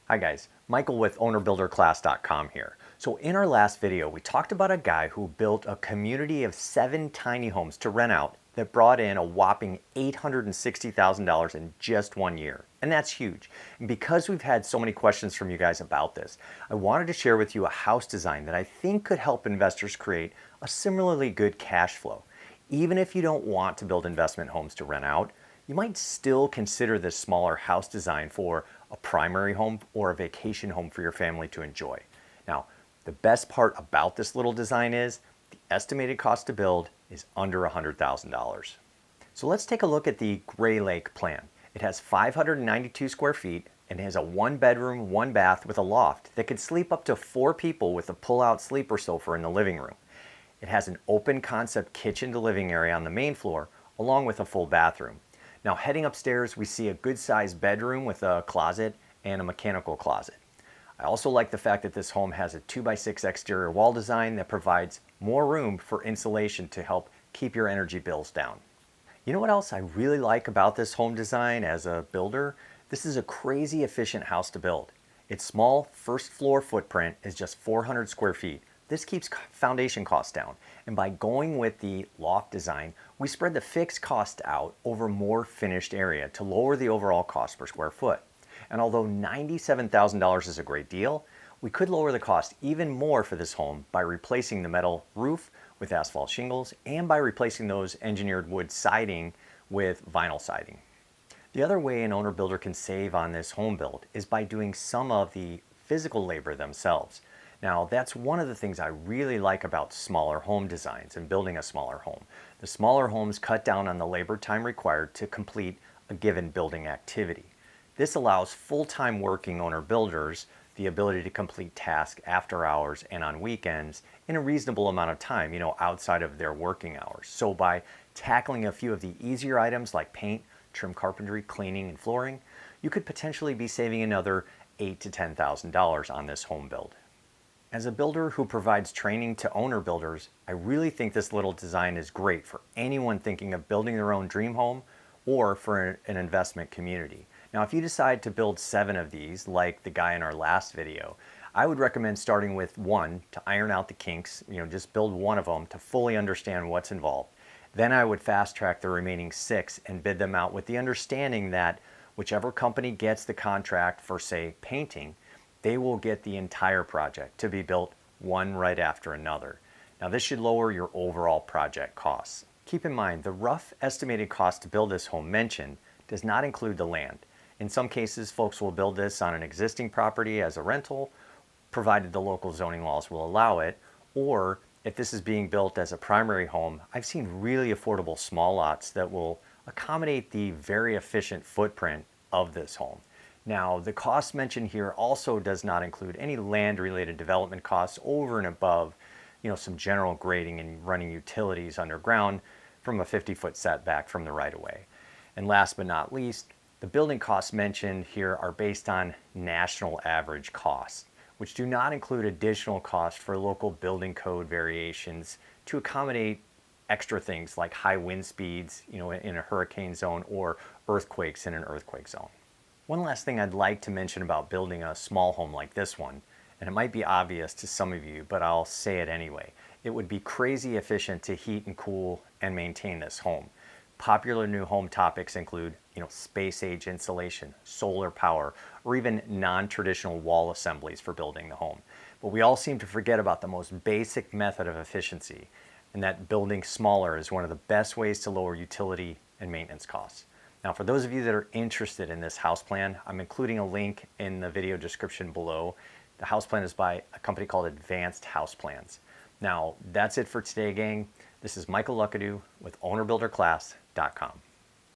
Hi guys, Michael with ownerbuilderclass.com here. So in our last video, we talked about a guy who built a community of 7 tiny homes to rent out that brought in a whopping $860,000 in just 1 year. And that's huge. And because we've had so many questions from you guys about this, I wanted to share with you a house design that I think could help investors create a similarly good cash flow. Even if you don't want to build investment homes to rent out, you might still consider this smaller house design for a primary home or a vacation home for your family to enjoy. Now, the best part about this little design is the estimated cost to build is under $100,000. So let's take a look at the Gray Lake plan. It has 592 square feet and has a 1 bedroom, 1 bath with a loft that could sleep up to 4 people with a pull-out sleeper sofa in the living room. It has an open concept kitchen to living area on the main floor along with a full bathroom. Now heading upstairs, we see a good sized bedroom with a closet and a mechanical closet. I also like the fact that this home has a 2x6 exterior wall design that provides more room for insulation to help keep your energy bills down. You know what else I really like about this home design as a builder? This is a crazy efficient house to build. Its small first floor footprint is just 400 square feet. This keeps foundation costs down, and by going with the loft design, we spread the fixed cost out over more finished area to lower the overall cost per square foot. And although $97,000 is a great deal, we could lower the cost even more for this home by replacing the metal roof with asphalt shingles and by replacing those engineered wood siding with vinyl siding. The other way an owner builder can save on this home build is by doing some of the physical labor themselves. Now, that's one of the things I really like about smaller home designs and building a smaller home. The smaller homes cut down on the labor time required to complete a given building activity. This allows full-time working owner builders the ability to complete tasks after hours and on weekends in a reasonable amount of time, outside of their working hours. So by tackling a few of the easier items like paint, trim carpentry, cleaning, and flooring, you could potentially be saving another $8,000 to $10,000 on this home build. As a builder who provides training to owner builders, I really think this little design is great for anyone thinking of building their own dream home or for an investment community. Now, if you decide to build 7 of these, like the guy in our last video, I would recommend starting with 1 to iron out the kinks, just build 1 of them to fully understand what's involved. Then I would fast track the remaining 6 and bid them out with the understanding that whichever company gets the contract for, say, painting, they will get the entire project to be built one right after another. Now this should lower your overall project costs. Keep in mind, the rough estimated cost to build this home mentioned does not include the land. In some cases, folks will build this on an existing property as a rental, provided the local zoning laws will allow it, or if this is being built as a primary home, I've seen really affordable small lots that will accommodate the very efficient footprint of this home. Now, the cost mentioned here also does not include any land-related development costs over and above, some general grading and running utilities underground from a 50-foot setback from the right-of-way. And last but not least, the building costs mentioned here are based on national average costs, which do not include additional costs for local building code variations to accommodate extra things like high wind speeds, in a hurricane zone or earthquakes in an earthquake zone. One last thing I'd like to mention about building a small home like this one, and it might be obvious to some of you, but I'll say it anyway. It would be crazy efficient to heat and cool and maintain this home. Popular new home topics include, space age insulation, solar power, or even non-traditional wall assemblies for building the home. But we all seem to forget about the most basic method of efficiency, and that building smaller is one of the best ways to lower utility and maintenance costs. Now, for those of you that are interested in this house plan, I'm including a link in the video description below. The house plan is by a company called Advanced House Plans. Now, that's it for today, gang. This is Michael Luckadoo with ownerbuilderclass.com.